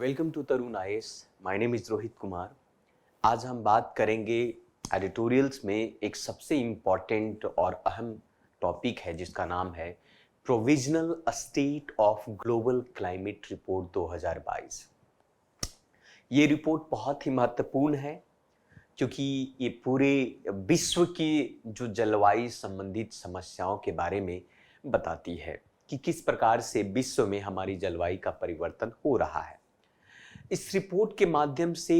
Welcome to Tarun IAS. My name is Rohit Kumar. आज हम बात करेंगे एडिटोरियल्स में एक सबसे इम्पॉर्टेंट और अहम टॉपिक है जिसका नाम है provisional state of global climate report 2022। ये रिपोर्ट बहुत ही महत्वपूर्ण है क्योंकि ये पूरे विश्व की जो जलवायु संबंधित समस्याओं के बारे में बताती है कि किस प्रकार से विश्व में हमारी जलवायु का परिवर्तन हो रहा है। इस रिपोर्ट के माध्यम से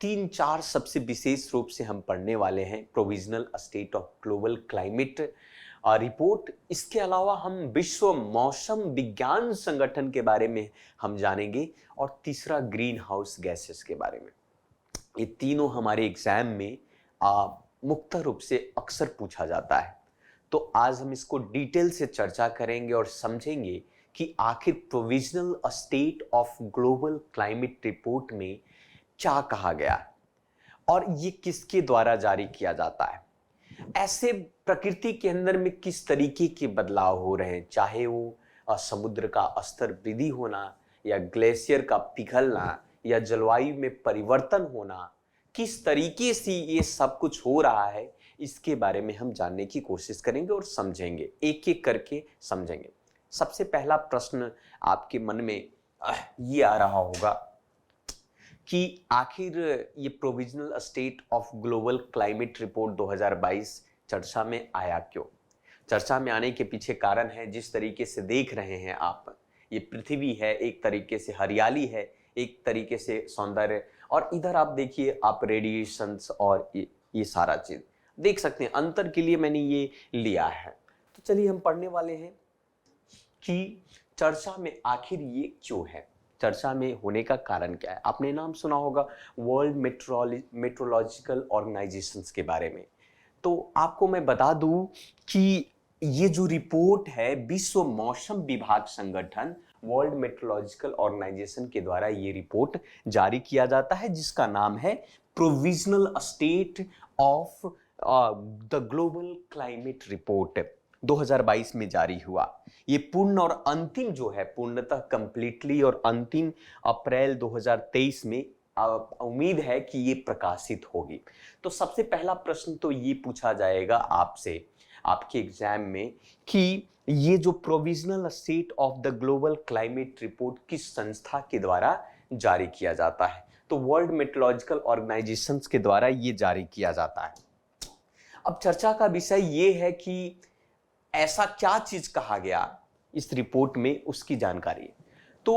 3-4 सबसे विशेष रूप से हम पढ़ने वाले हैं। Provisional state of global climate report. इसके अलावा हम विश्व मौसम विज्ञान संगठन के बारे में हम जानेंगे और तीसरा ग्रीन हाउस गैसेस के बारे में। ये तीनों हमारे एग्जाम में मुख्य रूप से अक्सर पूछा जाता है। तो आज हम इसको डिटेल से चर्चा करेंगे और समझेंगे कि आखिर provisional state of global climate report में क्या कहा गया है और ये किसके द्वारा जारी किया जाता है। ऐसे प्रकृति के अंदर में किस तरीके के बदलाव हो रहे हैं, चाहे वो समुद्र का स्तर वृद्धि होना या ग्लेशियर का पिघलना या जलवायु में परिवर्तन होना, किस तरीके से ये सब कुछ हो रहा है, इसके बारे में हम जानने की कोशिश करेंगे और समझेंगे, एक एक करके समझेंगे। सबसे पहला प्रश्न आपके मन में ये आ रहा होगा कि आखिर ये provisional state of global climate report 2022 चर्चा में आया क्यों। चर्चा में आने के पीछे कारण है, जिस तरीके से देख रहे हैं आप, ये पृथ्वी है, एक तरीके से हरियाली है, एक तरीके से सौंदर्य, और इधर आप देखिए आप रेडिएशंस और ये सारा चीज देख सकते हैं। अंतर के लिए मैंने ये लिया है। तो चलिए हम पढ़ने वाले हैं कि चर्चा में आखिर ये क्यों है, चर्चा में होने का कारण क्या है। आपने नाम सुना होगा वर्ल्ड मेट्रोलॉजिकल ऑर्गेनाइजेशंस के बारे में। तो आपको मैं बता दूं कि ये जो रिपोर्ट है विश्व मौसम विभाग संगठन वर्ल्ड मेट्रोलॉजिकल ऑर्गेनाइजेशन के द्वारा ये रिपोर्ट जारी किया जाता है, जिसका नाम है provisional state of the global climate report 2022 में जारी हुआ। ये पूर्ण और अंतिम जो है, पूर्णतः कंप्लीटली और अंतिम अप्रैल 2023 में उम्मीद है कि ये प्रकाशित होगी। तो सबसे पहला प्रश्न तो ये पूछा जाएगा आपसे आपके एग्जाम में कि ये जो provisional state of the global climate report किस संस्था के द्वारा जारी किया जाता है। तो वर्ल्ड मेट्रोलॉजिकल ऑर्गेनाइजेशंस के द्वारा ये जारी किया जाता है। अब चर्चा का विषय ये है कि ऐसा क्या चीज कहा गया इस रिपोर्ट में, उसकी जानकारी। तो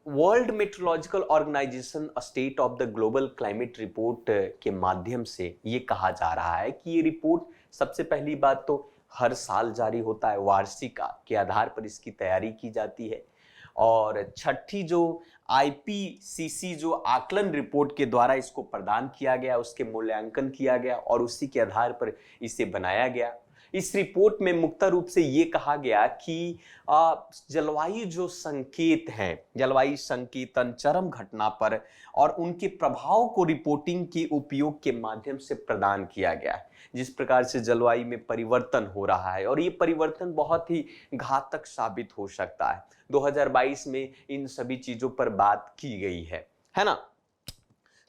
world meteorological organization state of the global climate report के माध्यम से ये कहा जा रहा है कि ये रिपोर्ट सबसे पहली बात तो हर साल जारी होता है, वार्षिक के आधार पर इसकी तैयारी की जाती है। और छठी जो आईपीसीसी जो आकलन रिपोर्ट के द्वारा इसको प्रदान किया गया, उसके मूल्यांकन किया गया और उसी के आधार पर इसे बनाया गया। इस रिपोर्ट में मुख्य रूप से ये कहा गया कि जलवायु जो संकेत हैं, जलवायु संकेतन चरम घटना पर और उनके प्रभाव को रिपोर्टिंग के उपयोग के माध्यम से प्रदान किया गया है। जिस प्रकार से जलवायु में परिवर्तन हो रहा है और ये परिवर्तन बहुत ही घातक साबित हो सकता है। 2022 में इन सभी चीजों पर बात की गई है ना।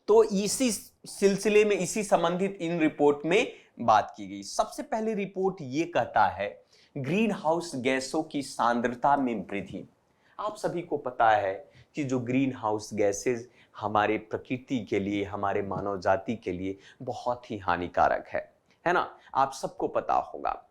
तो इसी सिलसिले में, इसी संबंधित इन रिपोर्ट में बात की गई। सबसे पहले रिपोर्ट ये कहता है ग्रीन हाउस गैसों की सांद्रता में वृद्धि। आप सभी को पता है कि जो ग्रीन हाउस गैसेस हमारे प्रकृति के लिए, हमारे मानव जाति के लिए बहुत ही हानिकारक है ना, आप सबको पता होगा।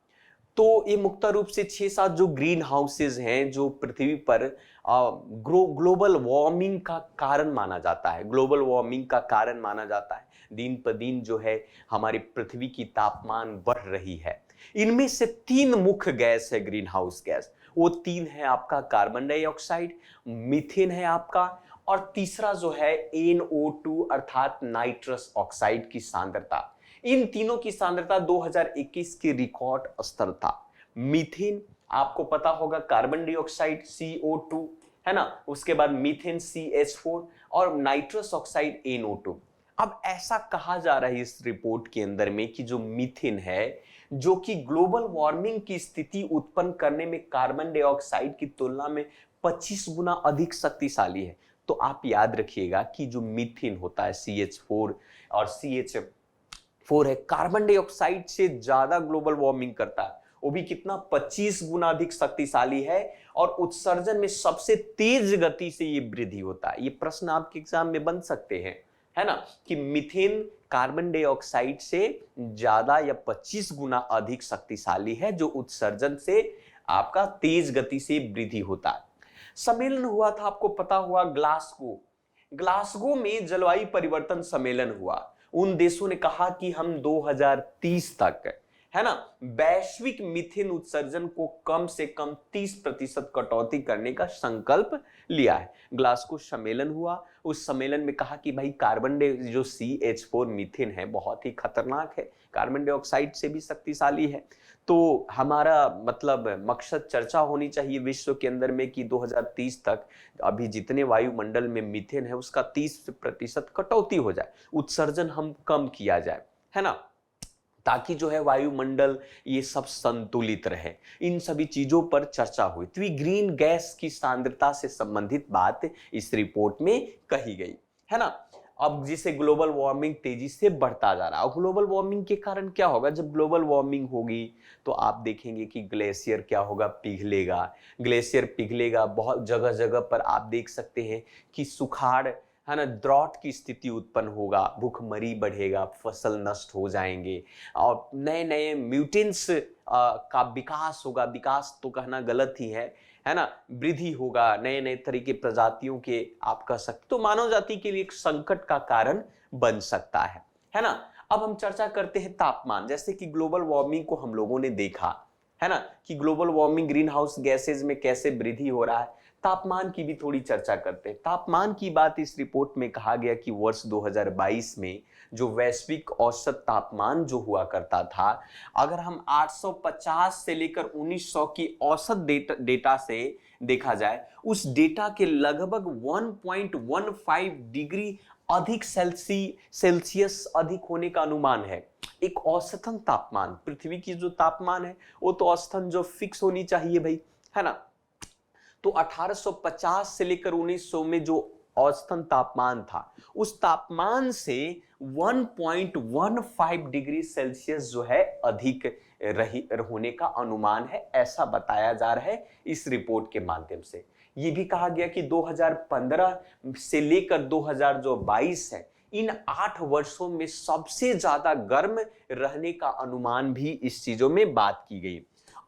तो ये मुख्य रूप से 6-7 जो ग्रीन हाउसेज हैं जो पृथ्वी पर ग्लोबल वार्मिंग का कारण माना जाता है, ग्लोबल वार्मिंग का कारण माना जाता है। दिन पर दिन जो है हमारी पृथ्वी की तापमान बढ़ रही है। इनमें से 3 मुख्य गैस है ग्रीन हाउस गैस। वो 3 है आपका कार्बन डाइऑक्साइड, मीथेन है आपका, और तीसरा जो है NO2 अर्थात नाइट्रस ऑक्साइड की सांद्रता। इन तीनों की सांद्रता 2021 के रिकॉर्ड स्तर था। मीथेन आपको पता होगा, कार्बन डाइऑक्साइड CO2 है ना, उसके बाद मीथेन CH4 और नाइट्रस ऑक्साइड NO2। अब ऐसा कहा जा रहा है इस रिपोर्ट के अंदर में कि जो मीथेन है, जो कि ग्लोबल वार्मिंग की स्थिति उत्पन्न करने में कार्बन डाइऑक्साइड की तुलना में 25 गुना अधिक शक्तिशाली है। तो आप याद रखिएगा कि जो मीथेन होता है CH4 और CH4 है, कार्बन डाइऑक्साइड से ज्यादा ग्लोबल वार्मिंग करता है। वो भी कितना, 25 गुना अधिक शक्तिशाली है और उत्सर्जन में सबसे तेज गति से ये वृद्धि होता है। ये प्रश्न आपके एग्जाम में बन सकते हैं, है ना, कि मीथेन कार्बन डाइऑक्साइड से ज्यादा या 25 गुना अधिक शक्तिशाली है, जो उत्सर्जन से आपका तेज गति से वृद्धि होता है। सम्मेलन हुआ था, आपको पता हुआ, ग्लासगो में जलवायु परिवर्तन सम्मेलन हुआ। उन देशों ने कहा कि हम 2030 तक, है ना, वैश्विक मीथेन उत्सर्जन को कम से कम 30% कटौती करने का संकल्प लिया है। ग्लासगो सम्मेलन हुआ, उस सम्मेलन में कहा कि भाई कार्बन जो CH4 मीथेन है बहुत ही खतरनाक है, कार्बन डाइऑक्साइड से भी शक्तिशाली है। तो हमारा मतलब मकसद चर्चा होनी चाहिए विश्व के अंदर में कि 2030 तक अभी जितने वायुमंडल में मीथेन है उसका 30% कटौती हो जाए, उत्सर्जन हम कम किया जाए, है ना, ताकि जो है वायुमंडल ये सब संतुलित रहे। इन सभी चीजों पर चर्चा हुई। तो ये ग्रीन गैस की सांद्रता से संबंधित बात इस रिपोर्ट में कही गई, है ना। अब जिसे ग्लोबल वार्मिंग तेजी से बढ़ता जा रहा है, और ग्लोबल वार्मिंग के कारण क्या होगा, जब ग्लोबल वार्मिंग होगी तो आप देखेंगे कि ग्लेशियर क्या होगा, पिघलेगा। ग्लेशियर पिघलेगा, बहुत जगह जगह पर आप देख सकते हैं कि सुखाड़, है ना, ड्रॉट की स्थिति उत्पन्न होगा, भूखमरी बढ़ेगा, फसल नष्ट हो जाएंगे और नए नए म्यूटेंट्स का विकास होगा। विकास तो कहना गलत ही है ना, वृद्धि होगा, नए नए तरीके प्रजातियों के आप कह सकते, तो मानव जाति के लिए एक संकट का कारण बन सकता है ना। अब हम चर्चा करते हैं तापमान। जैसे कि ग्लोबल वार्मिंग को हम लोगों ने देखा, है ना, कि global warming green house gases में कैसे वृद्धि हो रहा है। तापमान की भी थोड़ी चर्चा करते हैं। तापमान की बात इस रिपोर्ट में कहा गया कि वर्ष 2022 में जो वैश्विक औसत तापमान जो हुआ करता था, अगर हम 850 से लेकर 1900 की औसत डेटा से देखा जाए, उस डेटा के लगभग 1.15 डिग्री अधिक सेल्सियस अधिक होने का अनुमान है। एक औसतन तापमान, पृथ्वी की जो तापमान है वो तो औसतन जो फिक्स होनी चाहिए भाई, है ना। तो 1850 से लेकर 1900 में जो औसतन तापमान था, उस तापमान से 1.15 डिग्री सेल्सियस जो है अधिक होने का अनुमान है, ऐसा बताया जा रहा है इस रिपोर्ट के माध्यम से। ये भी कहा गया कि 2015 से लेकर 2022 है, इन 8 वर्षों में सबसे ज्यादा गर्म रहने का अनुमान भी इस चीजों में बात की गई।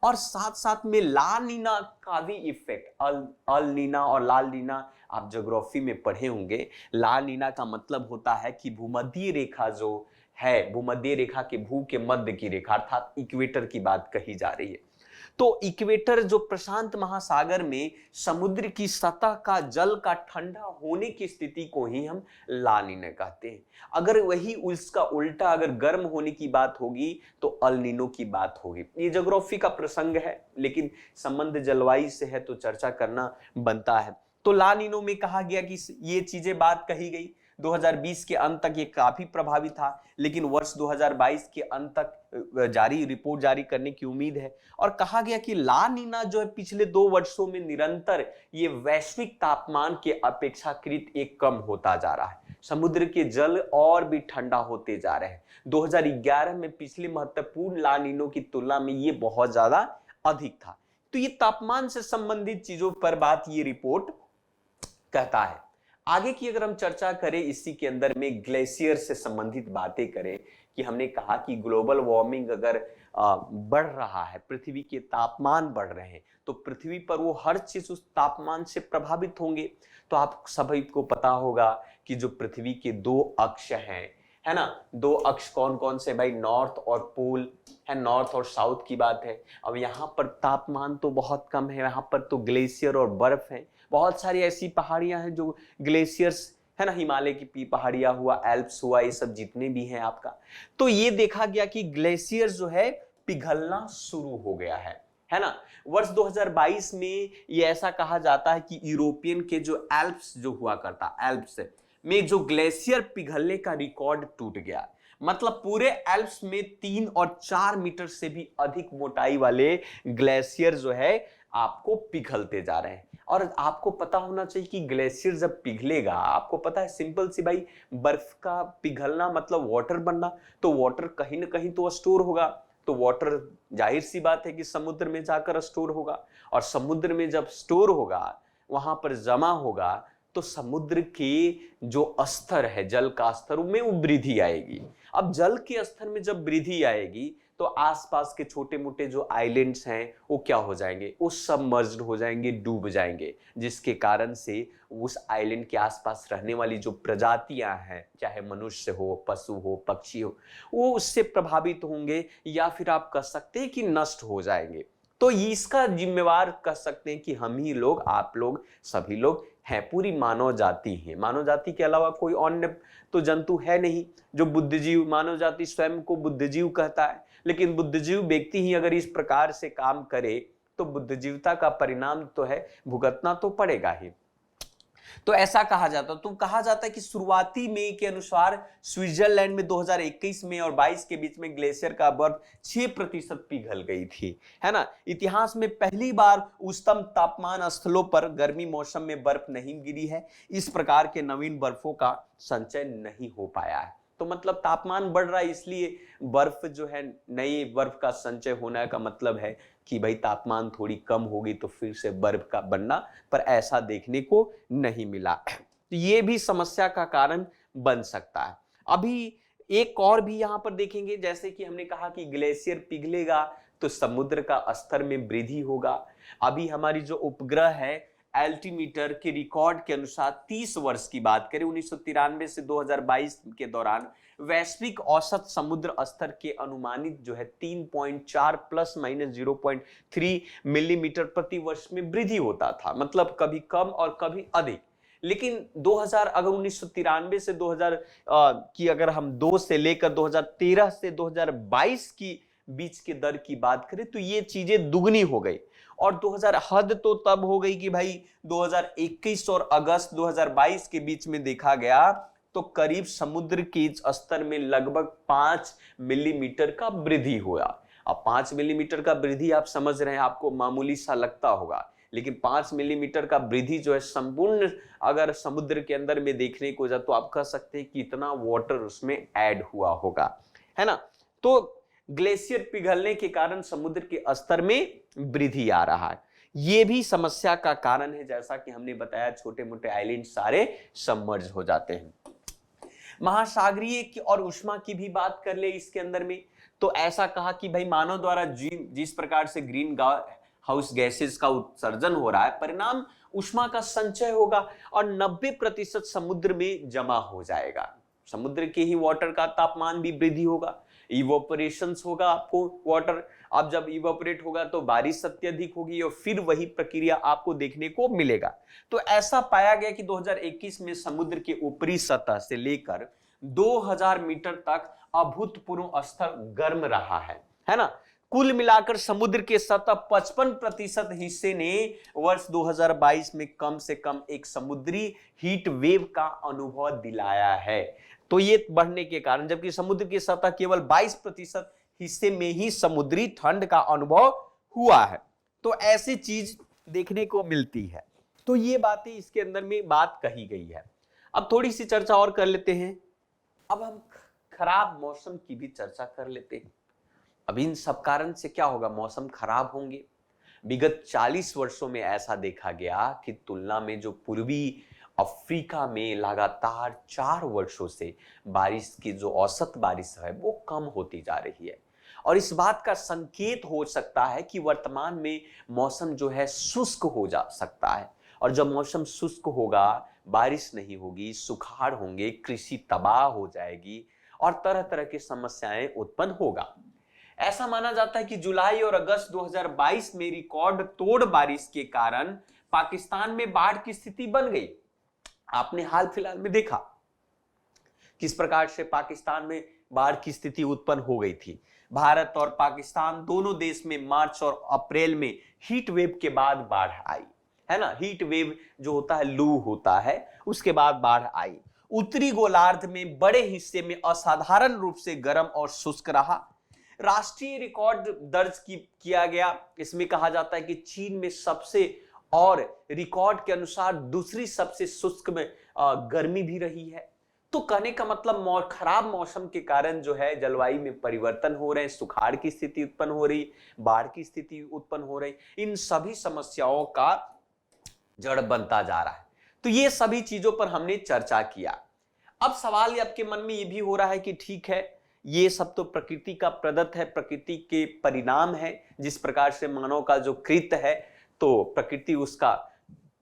और साथ साथ में ला नीना का भी इफेक्ट, अल नीना और लाल नीना आप ज्योग्राफी में पढ़े होंगे। ला नीना का मतलब होता है कि भूमध्य रेखा जो है, भूमध्य रेखा के भू के मध्य की रेखा, अर्थात इक्वेटर की बात कही जा रही है। तो इक्वेटर जो प्रशांत महासागर में समुद्र की सतह का जल का ठंडा होने की स्थिति को ही हम ला नीना कहते हैं। अगर वही उसका उल्टा अगर गर्म होने की बात होगी तो अल नीनो की बात होगी। ये ज्योग्राफी का प्रसंग है, लेकिन संबंध जलवायु से है तो चर्चा करना बनता है। तो ला नीनो में कहा गया कि ये चीजें बात कही गई। 2020 के अंत तक ये काफी प्रभावी था, लेकिन वर्ष 2022 के अंत तक रिपोर्ट जारी करने की उम्मीद है। और कहा गया कि ला नीना जो है पिछले 2 वर्षों में निरंतर ये वैश्विक तापमान के अपेक्षाकृत एक कम होता जा रहा है। समुद्र के जल और भी ठंडा होते जा रहे हैं। 2011 में पिछले महत्वपूर्ण ला नीनो की तुलना में ये बहुत ज्यादा अधिक था। तो ये तापमान से संबंधित चीजों पर बात ये रिपोर्ट कहता है। आगे की अगर हम चर्चा करें इसी के अंदर में ग्लेशियर से संबंधित बातें करें, कि हमने कहा कि ग्लोबल वार्मिंग अगर बढ़ रहा है, पृथ्वी के तापमान बढ़ रहे हैं, तो पृथ्वी पर वो हर चीज उस तापमान से प्रभावित होंगे। तो आप सभी को पता होगा कि जो पृथ्वी के 2 अक्ष हैं, है ना, 2 अक्ष कौन कौन से भाई, नॉर्थ और पोल है, नॉर्थ और साउथ की बात है। अब यहाँ पर तापमान तो बहुत कम है, यहाँ पर तो ग्लेशियर और बर्फ है। बहुत सारी ऐसी पहाड़ियां हैं जो ग्लेशियर्स, है ना, हिमालय की पहाड़ियां हुआ, एल्प्स हुआ, ये सब जितने भी हैं आपका। तो ये देखा गया कि ग्लेशियर जो है पिघलना शुरू हो गया है ना। वर्ष 2022 में ये ऐसा कहा जाता है कि यूरोपियन के जो एल्प्स जो हुआ करता, एल्प्स में जो ग्लेशियर पिघलने का रिकॉर्ड टूट गया। मतलब पूरे एल्प्स में 3 और 4 मीटर से भी अधिक मोटाई वाले ग्लेशियर जो है आपको पिघलते जा रहे हैं। और आपको पता होना चाहिए कि ग्लेशियर जब पिघलेगा, आपको पता है सिंपल सी भाई, बर्फ का पिघलना मतलब वाटर बनना, तो वाटर कहीं ना कहीं तो स्टोर होगा, तो वाटर जाहिर सी बात है कि समुद्र में जाकर स्टोर होगा, और समुद्र में जब स्टोर होगा, वहां पर जमा होगा, तो समुद्र के जो स्तर है, जल का स्तर, में वो वृद्धि आएगी। अब जल के स्तर में जब वृद्धि आएगी तो आसपास के छोटे मोटे जो आइलैंड्स हैं वो क्या हो जाएंगे, वो सबमर्ज्ड हो जाएंगे, डूब जाएंगे, जिसके कारण से उस आइलैंड के आसपास रहने वाली जो प्रजातियां हैं, चाहे मनुष्य हो, पशु हो, पक्षी हो, वो उससे प्रभावित होंगे, या फिर आप कह सकते हैं कि नष्ट हो जाएंगे। तो इसका जिम्मेवार कह सकते हैं कि हम ही लोग, आप लोग, सभी लोग हैं, पूरी मानव जाति है। मानव जाति के अलावा कोई अन्य तो जंतु है नहीं जो बुद्धिजीव, मानव जाति स्वयं को बुद्धिजीव कहता है, लेकिन बुद्धिजीव व्यक्ति ही अगर इस प्रकार से काम करे तो बुद्धिजीवता का परिणाम तो है, भुगतना तो पड़ेगा ही। तो ऐसा कहा जाता, तो कहा जाता है कि शुरुआती में के अनुसार स्विट्जरलैंड में 2021 में और 22 के बीच में ग्लेशियर का बर्फ 6% पिघल गई थी, है ना। इतिहास में पहली बार उच्चतम तापमान स्थलों पर गर्मी मौसम में बर्फ नहीं गिरी है। इस प्रकार के नवीन बर्फों का संचय नहीं हो पाया है। तो मतलब तापमान बढ़ रहा है, इसलिए बर्फ जो है, नई बर्फ का संचय होने का मतलब है कि भाई तापमान थोड़ी कम होगी तो फिर से बर्फ का बनना, पर ऐसा देखने को नहीं मिला। तो ये भी समस्या का कारण बन सकता है। अभी एक और भी यहां पर देखेंगे, जैसे कि हमने कहा कि ग्लेशियर पिघलेगा तो समुद्र का स्तर में वृद्धि होगा। अभी हमारी जो उपग्रह है एल्टीमीटर के रिकॉर्ड के अनुसार 30 वर्ष की बात करें, 1993 से 2022 के दौरान वैश्विक औसत समुद्र स्तर के अनुमानित जो है 3.4 प्लस माइनस 0.3 मिलीमीटर प्रति वर्ष में वृद्धि होता था, मतलब कभी कम और कभी अधिक। लेकिन 2000 अगर 1993 से 2000 की अगर हम 2 से लेकर 2013 से 2022 की बीच के दर की बात करें तो ये चीजें दुगनी हो गई। और 2000 हद तो तब हो गई कि भाई 2021 और अगस्त 2022 के बीच में देखा गया तो करीब समुद्र के स्तर में लगभग 5 मिलीमीटर का वृद्धि हुआ। अब 5 मिलीमीटर का वृद्धि आप समझ रहे हैं, आपको मामूली सा लगता होगा, लेकिन 5 मिलीमीटर का वृद्धि जो है संपूर्ण अगर समुद्र के अंदर में देखने को जाए तो आप कह सकते हैं कि इतना वाटर उसमें ऐड हुआ होगा, है ना। तो ग्लेशियर पिघलने के कारण समुद्र के स्तर में वृद्धि आ रहा है, यह भी समस्या का कारण है। जैसा कि हमने बताया छोटे मोटे आइलैंड सारे सबमर्ज हो जाते हैं। महासागरीय की और उष्मा की भी बात कर ले इसके अंदर में, तो ऐसा कहा कि भाई मानव द्वारा जिस प्रकार से ग्रीन हाउस गैसेस का उत्सर्जन हो रहा है, परिणाम उष्मा का संचय होगा और 90% समुद्र में जमा हो जाएगा। समुद्र के ही वाटर का तापमान भी वृद्धि होगा, इवोपरेशंस होगा आपको वाटर। अब जब इवोपरेट होगा तो बारिश अत्यधिक होगी और फिर वही प्रक्रिया आपको देखने को मिलेगा। तो ऐसा पाया गया कि 2021 में समुद्र के ऊपरी सतह से लेकर 2000 मीटर तक अभूतपूर्व स्तर गर्म रहा है ना। कुल मिलाकर समुद्र के सतह 55% हिस्से ने वर्ष 2022 में कम से कम एक समुद्री हीट वेव का अनुभव दिलाया है। तो ये बढ़ने के कारण, जबकि समुद्र की सतह केवल 22% हिस्से में ही समुद्री ठंड का अनुभव हुआ है। तो ऐसी चीज देखने को मिलती है। तो ये बातें इसके अंदर में बात कही गई है। अब थोड़ी सी चर्चा और कर लेते हैं। अब हम खराब मौसम की भी चर्चा कर लेते हैं। अब इन सब कारण से क्या होगा, मौसम खराब होंगे। विगत 40 वर्षों में ऐसा देखा गया कि तुलना में जो पूर्वी अफ्रीका में लगातार 4 वर्षों से बारिश की जो औसत बारिश है वो कम होती जा रही है, और इस बात का संकेत हो सकता है कि वर्तमान में मौसम जो है शुष्क हो जा सकता है। और जब मौसम शुष्क होगा, बारिश नहीं होगी, सुखाड़ होंगे, कृषि तबाह हो जाएगी और तरह तरह की समस्याएं उत्पन्न होगा। ऐसा माना जाता है कि जुलाई और अगस्त 2022 में रिकॉर्ड तोड़ बारिश के कारण पाकिस्तान में बाढ़ की स्थिति बन गई। आपने हाल फिलहाल में देखा किस प्रकार से पाकिस्तान में बाढ़ की स्थिति उत्पन्न हो गई थी। भारत और पाकिस्तान दोनों देश में मार्च और अप्रैल में हीट वेव के बाद बाढ़ आई, है ना। हीट वेव जो होता है, लू होता है, उसके बाद बाढ़ आई। उत्तरी गोलार्ध में बड़े हिस्से में असाधारण रूप से गर्म और शुष्क रहा। राष्ट्रीय रिकॉर्ड दर्ज किया गया। इसमें कहा जाता है कि चीन में सबसे और रिकॉर्ड के अनुसार दूसरी सबसे शुष्क में गर्मी भी रही है। तो कहने का मतलब खराब मौसम के कारण जो है जलवायु में परिवर्तन हो रहे हैं, सुखाड़ की स्थिति उत्पन्न हो रही, बाढ़ की स्थिति उत्पन्न हो रही, इन सभी समस्याओं का जड़ बनता जा रहा है। तो ये सभी चीजों पर हमने चर्चा किया। अब सवाल आपके मन में ये भी हो रहा है कि ठीक है, ये सब तो प्रकृति का प्रदत्त है, प्रकृति के परिणाम है, जिस प्रकार से मानव का जो कृत्य है तो प्रकृति उसका,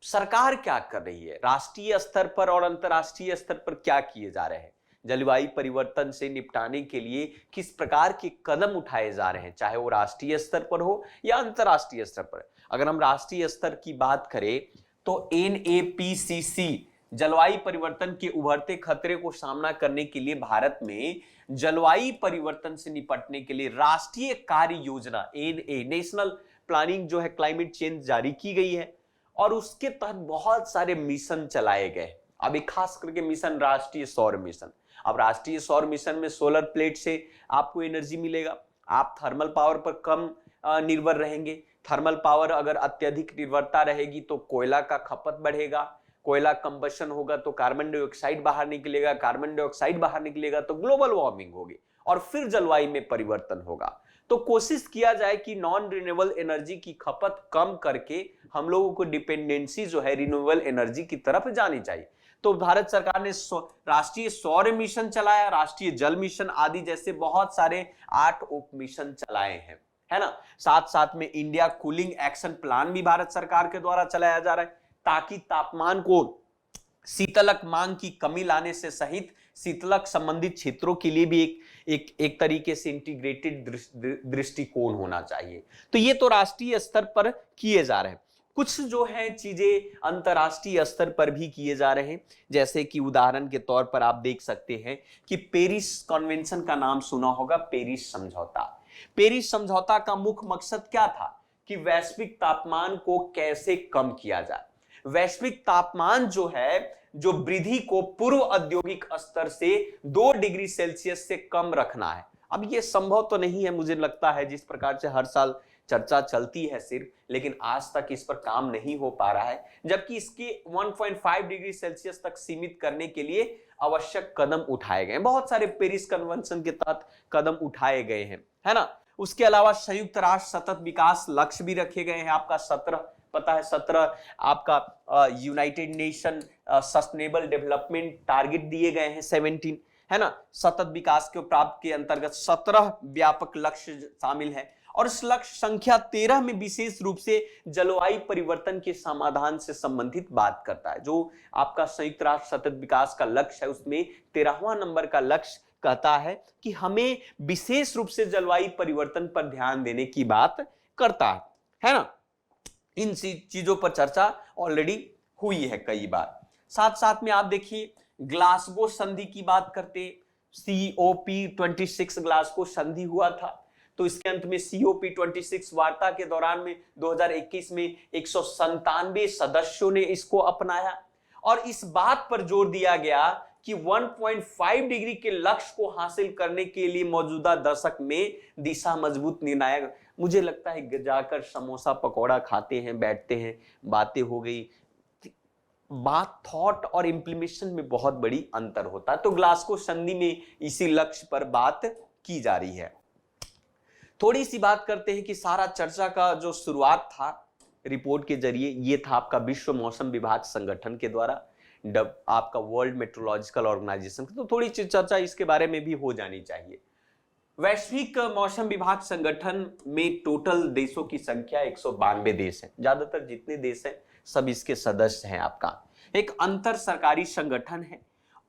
सरकार क्या कर रही है, राष्ट्रीय स्तर पर और अंतर्राष्ट्रीय स्तर पर क्या किए जा रहे हैं, जलवायु परिवर्तन से निपटाने के लिए किस प्रकार के कदम उठाए जा रहे हैं, चाहे वो राष्ट्रीय स्तर पर हो या अंतर्राष्ट्रीय स्तर पर। अगर हम राष्ट्रीय स्तर की बात करें तो NAPCC जलवायु परिवर्तन के उभरते खतरे को सामना करने के लिए भारत में जलवायु परिवर्तन से निपटने के लिए राष्ट्रीय कार्य योजना नेशनल प्लानिंग जो है क्लाइमेट चेंज जारी की गई है और उसके तहत बहुत सारे मिशन चलाए गए। अब एक खास करके मिशन राष्ट्रीय सौर मिशन। अब राष्ट्रीय सौर मिशन में सोलर प्लेट से आपको एनर्जी मिलेगा, आप थर्मल पावर पर कम निर्भर रहेंगे। थर्मल पावर अगर अत्यधिक निर्भरता रहेगी तो कोयला का खपत बढ़ेगा, कोयला कंबशन होगा तो कार्बन डाइऑक्साइड बाहर निकलेगा, कार्बन डाइऑक्साइड बाहर निकलेगा तो ग्लोबल वार्मिंग होगी और फिर जलवायु में परिवर्तन होगा। तो कोशिश किया जाए कि नॉन रिन्यूएबल एनर्जी की खपत कम करके हम लोगों को डिपेंडेंसी जो है रिन्यूएबल एनर्जी की तरफ जानी चाहिए। तो भारत सरकार ने राष्ट्रीय सौर मिशन चलाया, राष्ट्रीय जल मिशन आदि जैसे बहुत सारे 8 उप मिशन चलाए हैं, है ना। साथ साथ में इंडिया कूलिंग एक्शन प्लान भी भारत सरकार के द्वारा चलाया जा रहा है ताकि तापमान को शीतलक मांग की कमी लाने से सहित शीतलक संबंधित क्षेत्रों के लिए भी एक तरीके से इंटीग्रेटेड दृष्टिकोण होना चाहिए। तो ये तो राष्ट्रीय स्तर पर किए जा रहे हैं। कुछ जो है चीजें अंतरराष्ट्रीय स्तर पर भी किए जा रहे हैं, जैसे कि उदाहरण के तौर पर आप देख सकते हैं कि पेरिस कन्वेंशन का नाम सुना होगा, पेरिस समझौता। पेरिस समझौता का मुख्य मकसद क्या था कि वैश्विक तापमान को कैसे कम किया जाए। वैश्विक तापमान जो है, जो वृद्धि को पूर्व औद्योगिक स्तर से 2 डिग्री सेल्सियस से कम रखना है। अब ये संभव तो नहीं है, मुझे लगता है, जिस प्रकार से हर साल चर्चा चलती है सिर्फ, लेकिन आज तक इस पर काम नहीं हो पा रहा है, जबकि इसके 1.5 डिग्री सेल्सियस तक सीमित करने के लिए आवश्यक कदम उठाए गए हैं। बहुत सारे पेरिस कन्वेंशन के तहत कदम उठाए गए हैं, है ना। उसके अलावा संयुक्त राष्ट्र सतत विकास लक्ष्य भी रखे गए हैं, आपका 17 पता है, 17 आपका United nation sustainable development target दिए गए हैं, 17, है ना। सतत विकास के प्राप्त के अंतर्गत 17 व्यापक लक्ष्य शामिल है और इस लक्ष्य संख्या 13 में विशेष रूप से जलवायु परिवर्तन के समाधान से संबंधित बात करता है। जो आपका संयुक्त राष्ट्र सतत विकास का लक्ष्य है उसमें 13वां नंबर का लक्ष्य कहता है कि हमें विशेष रूप से जलवायु परिवर्तन पर ध्यान देने की बात करता है ना। इन चीजों पर चर्चा ऑलरेडी हुई है कई बार। साथ साथ में आप देखिए ग्लासगो संधि की बात करते, COP26 ग्लासगो संधि हुआ था, तो इसके अंत में COP26 वार्ता के दौरान में 2021 में 197 सदस्यों ने इसको अपनाया और इस बात पर जोर दिया गया कि 1.5 डिग्री के लक्ष्य को हासिल करने के लिए मौजूदा दशक में दिशा मजबूत निर्णायक। मुझे लगता है जाकर समोसा पकौड़ा खाते हैं, बैठते हैं, बातें हो गई, बात थॉट और इंप्लीमेशन में बहुत बड़ी अंतर होता है। तो ग्लासगो संधि में इसी लक्ष्य पर बात की जा रही है। थोड़ी सी बात करते हैं कि सारा चर्चा का जो शुरुआत था रिपोर्ट के जरिए, ये था आपका विश्व मौसम विभाग संगठन के द्वारा, आपका वर्ल्ड मेट्रोलॉजिकल ऑर्गेनाइजेशन। तो थोड़ी सी चर्चा इसके बारे में भी हो जानी चाहिए। वैश्विक मौसम विभाग संगठन में टोटल देशों की संख्या 192 देश है, ज्यादातर जितने देश हैं सब इसके सदस्य हैं। आपका एक अंतर सरकारी संगठन है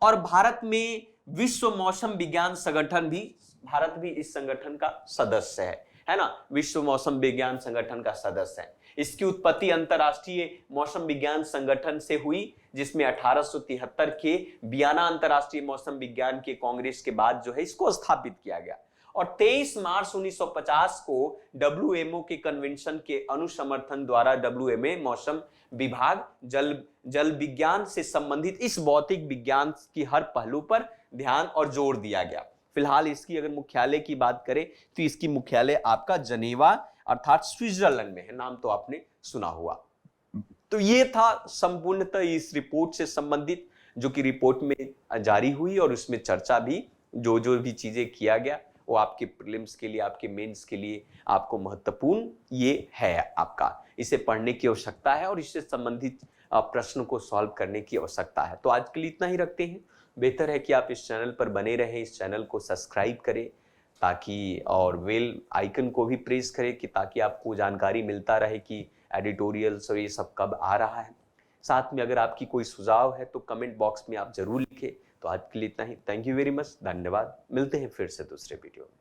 और भारत में विश्व मौसम विज्ञान संगठन भी, भारत भी इस संगठन का सदस्य है ना, विश्व मौसम विज्ञान संगठन का सदस्य है। इसकी उत्पत्ति अंतरराष्ट्रीय मौसम विज्ञान संगठन से हुई, जिसमें 1873 के वियना अंतरराष्ट्रीय मौसम विज्ञान के कांग्रेस के बाद जो है इसको स्थापित किया गया और 23 मार्च 1950 को WMO के कन्वेंशन के अनुसमर्थन द्वारा WMA मौसम विभाग जल विज्ञान से संबंधित इस भौतिक विज्ञान की हर पहलू पर ध्यान और जोर दिया गया। फिलहाल इसकी अगर मुख्यालय की बात करें तो इसकी मुख्यालय आपका जनेवा अर्थात स्विट्जरलैंड में है, नाम तो आपने सुना हुआ। तो ये था संपूर्णतः इस रिपोर्ट से संबंधित, जो कि रिपोर्ट में जारी हुई, और उसमें चर्चा भी जो जो भी चीजें किया गया वो आपके प्रीलिम्स के लिए, आपके मेंस के लिए आपको महत्वपूर्ण ये है। आपका इसे पढ़ने की आवश्यकता है और इससे संबंधित प्रश्न को सॉल्व करने की आवश्यकता है। तो आज के लिए इतना ही रखते हैं। बेहतर है कि आप इस चैनल पर बने रहें, इस चैनल को सब्सक्राइब करें ताकि, और बेल आइकन को भी प्रेस करें कि ताकि आपको जानकारी मिलता रहे कि एडिटोरियल्स और ये सब कब आ रहा है। साथ में अगर आपकी कोई सुझाव है तो कमेंट बॉक्स में आप जरूर लिखें। तो आज के लिए इतना ही। थैंक यू वेरी मच, धन्यवाद। मिलते हैं फिर से दूसरे वीडियो में।